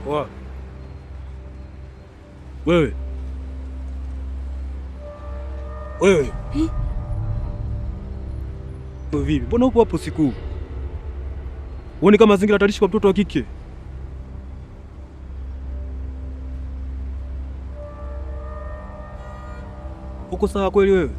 Wa. Wewe. Wewe. Wewe vipi? Mbona upo hapo siku? Uone kama mazingira hatarishi kwa mtoto wa kike. Uko sawa kweli wewe?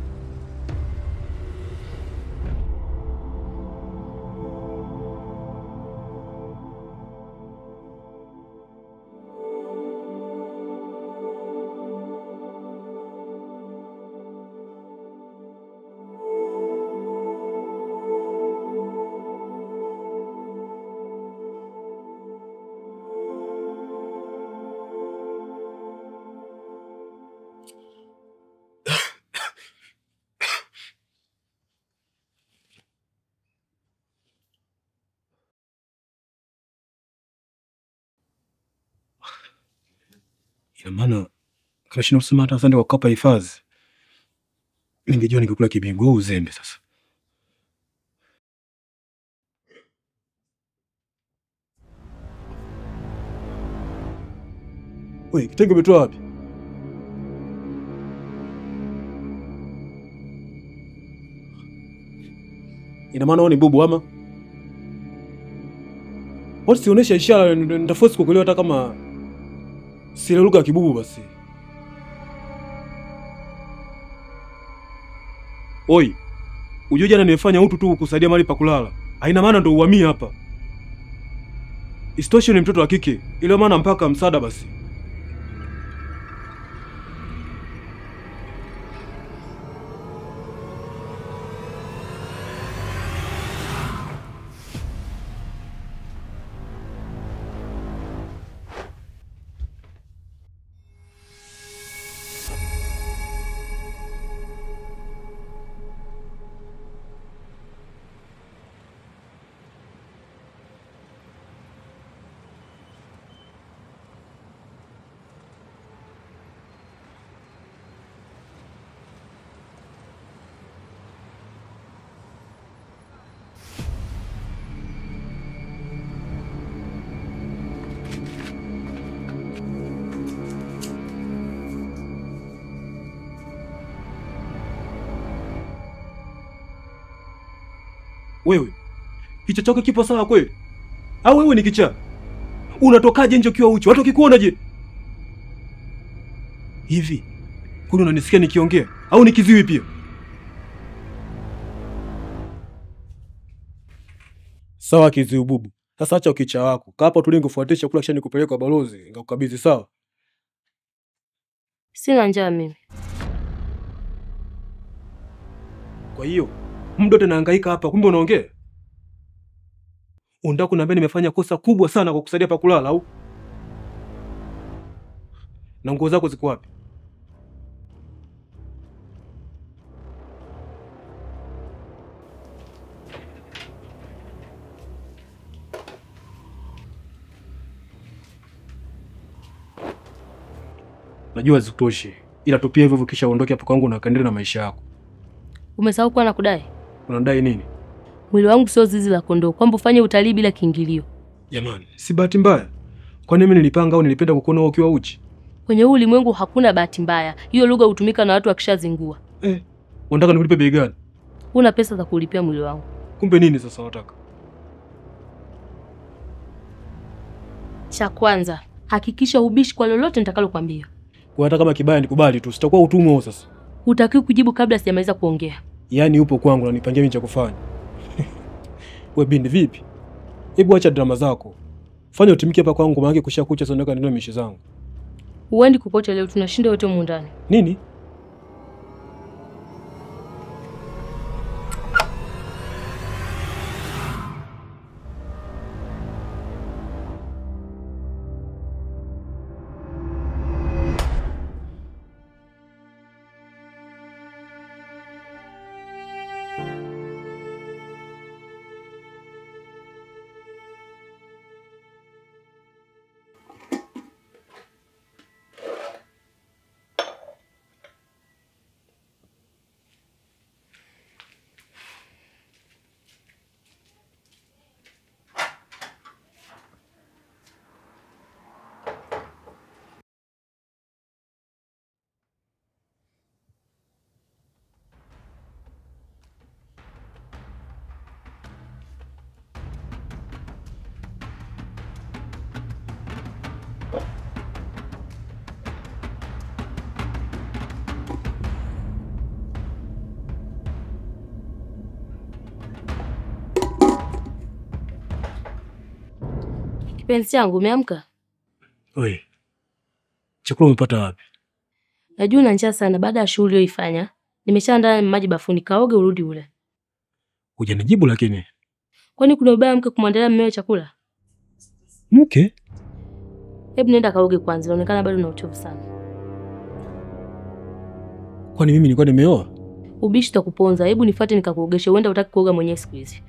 Ina maana kashinda kusema hata asante kwa kukupa hifadhi. Ningejua ningekula kibingo uzembe sasa. Wewe kitenge umetoa wapi? Ina maana wewe ni bubu ama? Wote sionyesha ishara nitaforce kukuelewa hata kama si lugha ya kibubu basi. Oi. Ujue jana nimefanya utu tu kusaidia mali pa kulala. Haina maana ndo uhamie hapa. Isitoshe ni mtoto wa kike. Ile maana mpaka msaada basi. Wewe, kichwa chako kipo sawa kweli? Au wewe ni kichaa? Unatokaje nje ukiwa uchi? Watu wakikuona je? Hivi, kwani unanisikia nikiongea? Au ni kiziwi pia? Sawa kiziwi bubu. Sasa acha ukichaa wako. Kaa hapo tulie ngufuatisha chakula kisha nikupeleka kwa balozi, ngakukabidhi sawa? Sina njaa mimi. Kwa hiyo, muda wote nahangaika hapa, kumbe unaongea? Unataka kuniambia nimefanya kosa kubwa sana kwa kusaidia pa kulala au? Na nguo zako ziko wapi? Najua zikutoshi. Ila tupia hivyo kisha uondoke hapo kwangu na kaendelee na maisha yako. Umesahau kuwa nakudai? Unadai nini? Mwili wangu sio zizi la kondoo, kwamba ufanye utalii bila kiingilio. Jamani, si bahati mbaya. Kwani mimi nilipanga au nilipenda kukuona ukiwa uchi? Kwenye huu ulimwengu hakuna bahati mbaya. Hiyo lugha hutumika na watu wakishazingua. Unataka nikulipe bei gani? Huna pesa za kulipia mwili wangu. Kumbe nini sasa unataka? Cha kwanza, hakikisha ubishi kwa lolote nitakalokuambia. Kwa hata kama kibaya nikubali tu, sitakuwa utumwa sasa. Hutakiwi kujibu kabla sijamaliza kuongea. Yaani upo kwangu na nipangie mimi cha kufanya. Wewe bindi vipi? Hebu acha drama zako. Fanya utimike hapa kwangu maana kusha kucha sondoka ndio mishi zangu. Uendi kokote leo, tunashinda wote humu ndani. Nini? Kipenzi changu, umeamka? Oi. Chakula umepata wapi? Najua una njaa sana baada ya shughuli uliyoifanya. Nimeshaandaa maji bafuni, kaoge urudi ule. Hujanijibu lakini. Kwani kuna ubaya mke kumwandalia mmeo chakula? Mke? Hebu nenda kaoge kwanza, inaonekana bado una uchovu sana. Kwani mimi nilikuwa nimeoa? Ubishi utakuponza. Hebu nifuate nikakuogeshe. Uenda utaki kuoga mwenyewe siku hizi.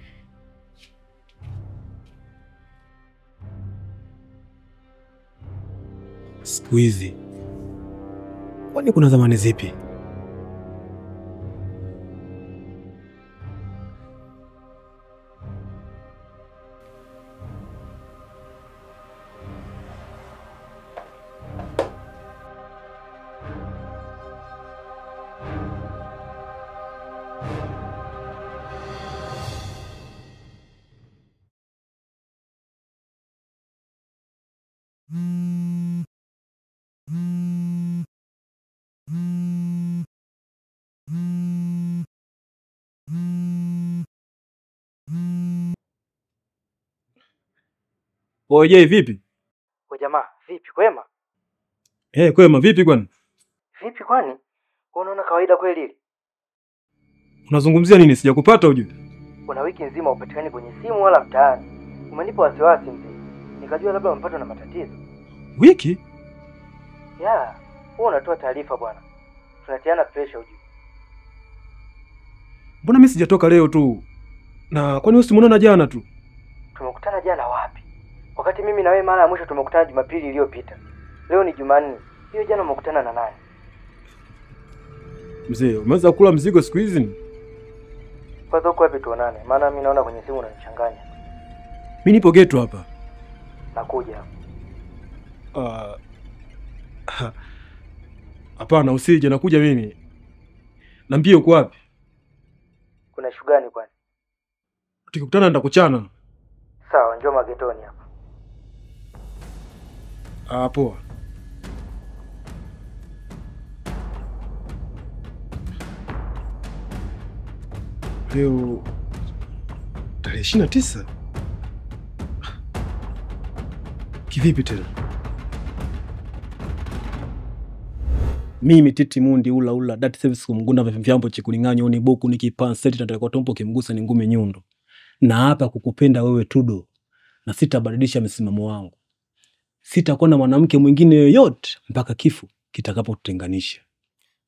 Siku hizi? Kwani kuna zamani zipi? Oje, vipi? Kwa jamaa, vipi kwema? Kwema, vipi kwani? Vipi kwani? Unaona kawaida kweli hili? Unazungumzia nini? Sijakupata ujue. Una wiki nzima upatikani kwenye simu wala mtaani. Umenipa wasiwasi mzee. Nikajua labda umepatwa na matatizo. Wiki? Ya, wewe unatoa taarifa bwana. Tunatiana pressure ujue. Mbona mimi sijatoka leo tu? Na kwani wewe simuona jana tu? Tumekutana jana wapi? Wakati mimi na wewe mara ya mwisho tumekutana Jumapili iliyopita. Leo ni Jumanne. Hiyo jana umekutana na nani? Mzee, umeanza kula mzigo siku hizi? Kwanza uko wapi tuonane? Maana mimi naona kwenye simu unanichanganya. Mimi nipo geto hapa. Nakuja. Hapana, usije, nakuja mimi. Niambie uko wapi? Kuna shughuli gani kwani? Tukikutana nitakuchana. Sawa, njoo magetoni hapa. Poa. Leo tarehe 29. Kivipi tena? Mimi Titi Mundi ula that service kumgunda vyambo chikulinganya oni boku nikipanseti na tarehe tompo kimgusa ni ngume nyundo. Na hapa kukupenda wewe Tudo. Na sitabadilisha msimamo wangu. Sitakuwa na mwanamke mwingine yoyote mpaka kifo kitakapotutenganisha.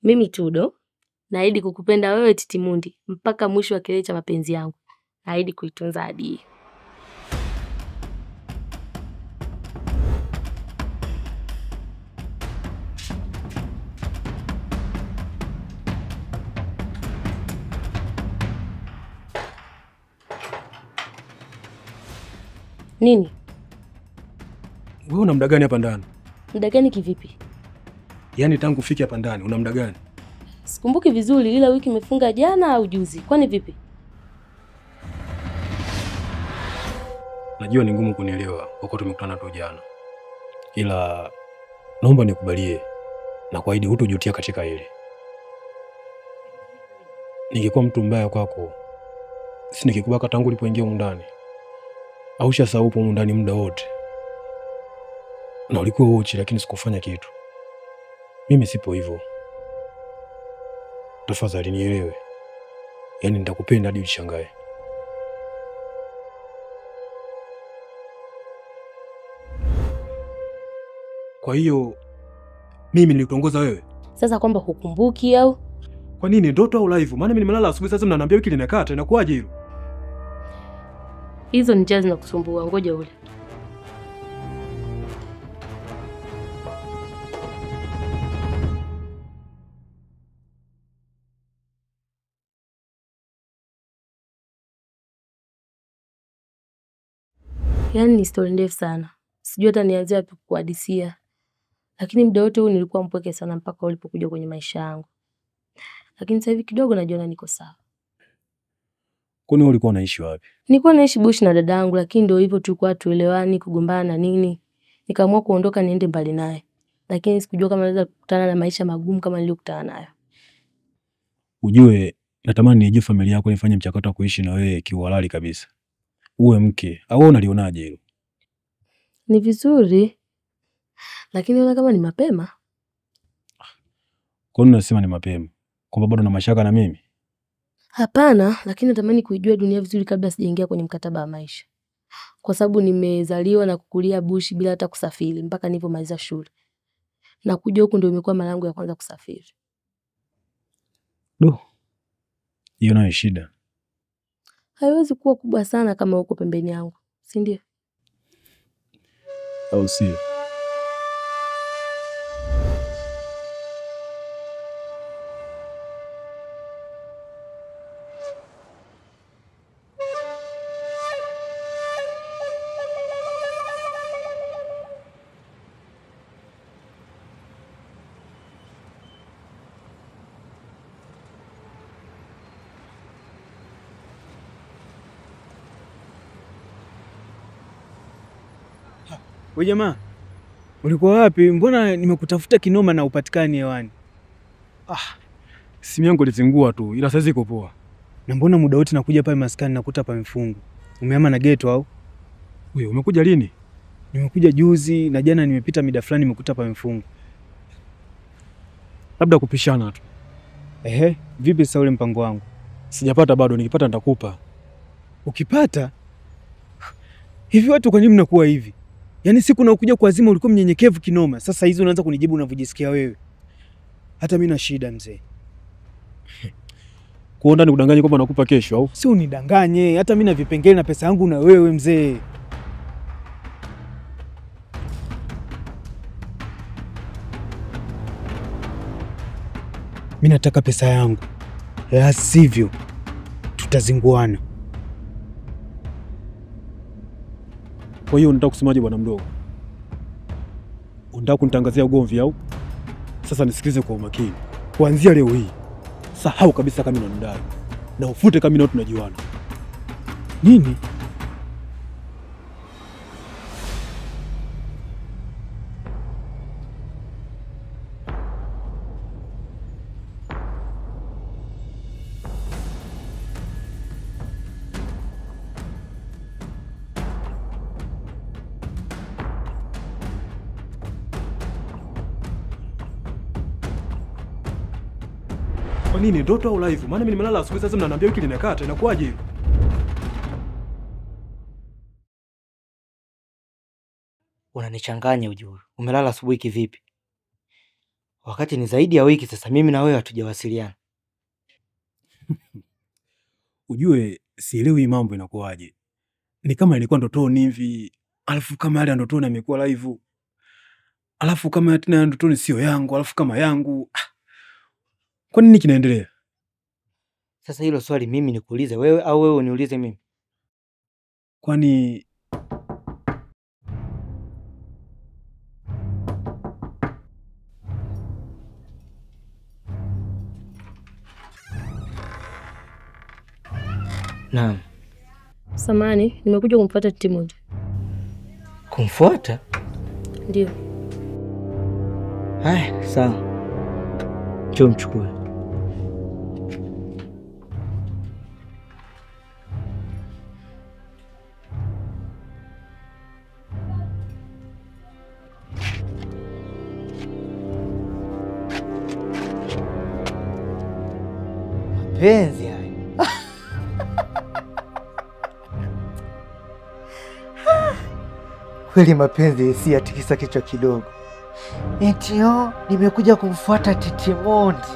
Mimi Tudo, naahidi kukupenda wewe Titi Mundi mpaka mwisho wa kilele cha mapenzi yangu. Naahidi kuitunza ahadi hii. Nini? Wewe una muda gani hapa ndani? Muda gani kivipi? Yaani tangu ufike hapa ndani una muda gani? Sikumbuki vizuri, ila wiki imefunga jana au juzi. Kwani vipi? Najua ni ngumu kunielewa kwa kuwa tumekutana tu jana. Ila naomba nikubalie na kuahidi hutojutia katika hili. Ningekuwa mtu mbaya kwako, si nikikubaka tangu ulipoingia humu ndani. Au shasahau humu ndani muda wote. Na ulikuwa uchi lakini sikufanya kitu. Mimi sipo hivyo. Tafadhali nielewe. Yaani nitakupenda hadi ushangae. Kwa hiyo mimi nilikutongoza wewe? Sasa kwamba hukumbuki au? Kwa nini ndoto au live? Maana mimi nimelala asubuhi sasa mnaniambia wiki linakata, inakuaje hilo? Hizo ni jazi na kusumbua, ngoja ule. Yaani ni story ndefu sana. Sijui hata nianzie wapi kukuhadisia. Lakini muda wote huu nilikuwa mpweke sana mpaka ulipokuja kwenye maisha yangu. Lakini sasa hivi kidogo najiona niko sawa. Kwani ulikuwa unaishi wapi? Nilikuwa naishi Bush na dada yangu, lakini ndio hivyo tulikuwa tuelewani, kugombana na nini. Nikaamua kuondoka niende mbali naye. Lakini sikujua kama naweza kukutana na maisha magumu kama niliyokutana nayo. Ujue natamani nije familia yako nifanye mchakato wa kuishi na wewe kiuhalali kabisa. Uwe mke, au unalionaje hilo? Ni vizuri, lakini naona kama ni mapema. Kwa nini unasema ni mapema? Kwamba bado na mashaka na mimi? Hapana, lakini natamani kuijua dunia vizuri kabla sijaingia kwenye mkataba wa maisha. Kwa sababu nimezaliwa na kukulia bushi bila hata kusafiri mpaka nilipomaliza shule. Na kuja huku ndio imekuwa mara yangu ya kwanza kusafiri. Hiyo nayo shida. Haiwezi kuwa kubwa sana kama uko pembeni yangu, si ndio? Au sio? Wewe jamaa, ulikuwa wapi? Mbona nimekutafuta kinoma na upatikani hewani? Simu yangu ilizingua tu, ila sasa iko poa. Na mbona muda wote nakuja pale maskani nakuta pamefungwa? Umehama na ghetto au? Wewe umekuja lini? Nimekuja juzi na jana nimepita mida fulani nimekuta pamefungwa. Labda kupishana tu. Ehe, vipi sasa ule mpango wangu? Sijapata bado, nikipata nitakupa. Ukipata? Hivi watu kwa nini mnakuwa hivi? Yaani siku nakuja kwa azima ulikuwa mnyenyekevu kinoma. Sasa hizo unaanza kunijibu unavyojisikia wewe. Hata mimi na shida mzee. Kuonda nikudanganye kwamba nakupa kesho au? Si unidanganye, hata mimi na vipengele na pesa yangu na wewe mzee. Mimi nataka pesa yangu. La sivyo tutazinguana. Kwa hiyo unataka kusemaje bwana mdogo? Unataka kunitangazia ugomvi au? Sasa nisikilize kwa umakini. Kuanzia leo hii, sahau kabisa kama unanidai. Na ufute kama na tunajiwana. Nini? Kwa nini ndoto au live? Maana mimi nimelala asubuhi sasa mnaniambia wiki linakata, inakuwaje? Unanichanganya ujue. Umelala asubuhi kivipi? Wakati ni zaidi ya wiki sasa mimi na wewe hatujawasiliana. Ujue sielewi mambo inakuwaje. Ni kama ilikuwa ndotoni hivi, alafu kama yale ndotoni amekuwa live. Alafu kama tena ndotoni sio yangu, alafu kama yangu. Kwa nini kinaendelea? Sasa hilo swali mimi nikuulize wewe au wewe uniulize mimi? Kwani Naam. Samani, nimekuja kumfuata Timondi. Kumfuata? Ndio. Haya, sawa. Njoo mchukue. Mapenzi haya. Kweli mapenzi si atikisa kichwa kidogo. Etio, nimekuja kumfuata Timondi.